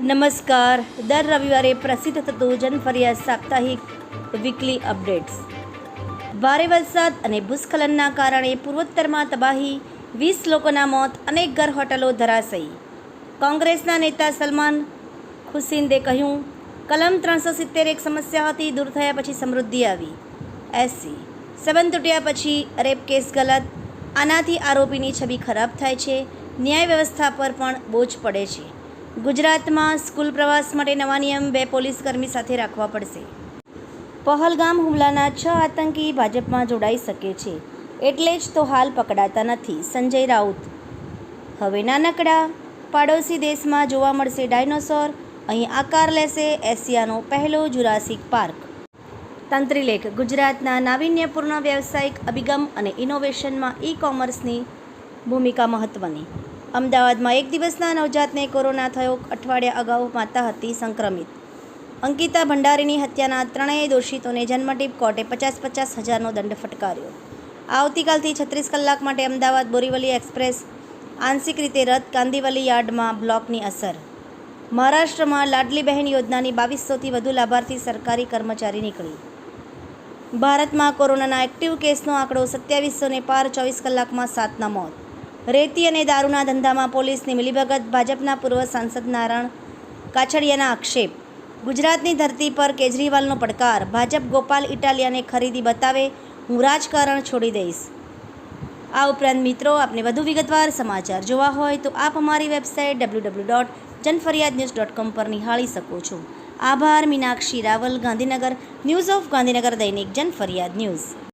નમસ્કાર. દર રવિવારે પ્રસિદ્ધ થતું જનફરિયાદ સાપ્તાહિક વીકલી અપડેટ્સ. ભારે વરસાદ અને ભૂસ્ખલનના કારણે પૂર્વોત્તરમાં તબાહી, 20 લોકોના મોત, અનેક ઘર હોટલો ધરાશયી. કોંગ્રેસના નેતા સલમાન ખુશીંદે કહ્યું, કલમ 370 એક સમસ્યા હતી, દૂર થયા પછી સમૃદ્ધિ આવી. એસસી 7 તૂટ્યા પછી રેપ કેસ ગલત. આનાથી આરોપીની છબી ખરાબ થાય છે, ન્યાય વ્યવસ્થા પર પણ બોજ પડે છે. ગુજરાતમાં સ્કૂલ પ્રવાસ માટે નવા નિયમ, 2 પોલીસકર્મી સાથે રાખવા પડશે. પહલગામ હુમલાના 6 આતંકી ભાજપમાં જોડાઈ શકે છે, એટલે જ તો હાલ પકડાતા નથી. સંજય રાઉત. હવે નાનકડા પાડોશી દેશમાં જોવા મળશે ડાયનોસોર, અહીં આકાર લેશે એશિયાનો પહેલો જુરાસિક પાર્ક. તંત્રીલેખ. ગુજરાતના નાવીન્યપૂર્ણ વ્યવસાયિક અભિગમ અને ઇનોવેશનમાં ઈ-કોમર્સની ભૂમિકા મહત્વની. અમદાવાદમાં એક દિવસના નવજાતને કોરોના થયો, અઠવાડિયા અગાઉ માતા હતી સંક્રમિત. અંકિતા ભંડારીની હત્યાના ત્રણેય દોષિતોને જન્મટીપ કોર્ટે 50,000નો દંડ ફટકાર્યો. આવતીકાલથી 36 કલાક માટે અમદાવાદ બોરીવલી એક્સપ્રેસ આંશિક રીતે રદ, કાંદિવલી યાર્ડમાં બ્લોકની અસર. મહારાષ્ટ્રમાં લાડલી બહેન યોજનાની 2200થી વધુ લાભાર્થી સરકારી કર્મચારી નીકળી. ભારતમાં કોરોનાના એક્ટિવ કેસનો આંકડો 2700ને પાર, 24 કલાકમાં 7ના મોત. રેતી અને દારૂના ધંધામાં પોલીસની મિલીભગત, ભાજપના પૂર્વ સાંસદ નારાયણ કાછડિયાના આક્ષેપ. ગુજરાતની ધરતી પર કેજરીવાલનો પડકાર, ભાજપ ગોપાલ ઇટાલિયાને ખરીદી બતાવે, હું રાજકારણ છોડી દઈશ. આ ઉપરાંત મિત્રો, આપને વધુ વિગતવાર સમાચાર જોવા હોય તો આપ અમારી વેબસાઇટ www.janfaryadnews.com પર નિહાળી શકો છો. આભાર. મીનાક્ષી રાવલ, ગાંધીનગર. ન્યૂઝ ઓફ ગાંધીનગર દૈનિક જનફરિયાદ ન્યૂઝ.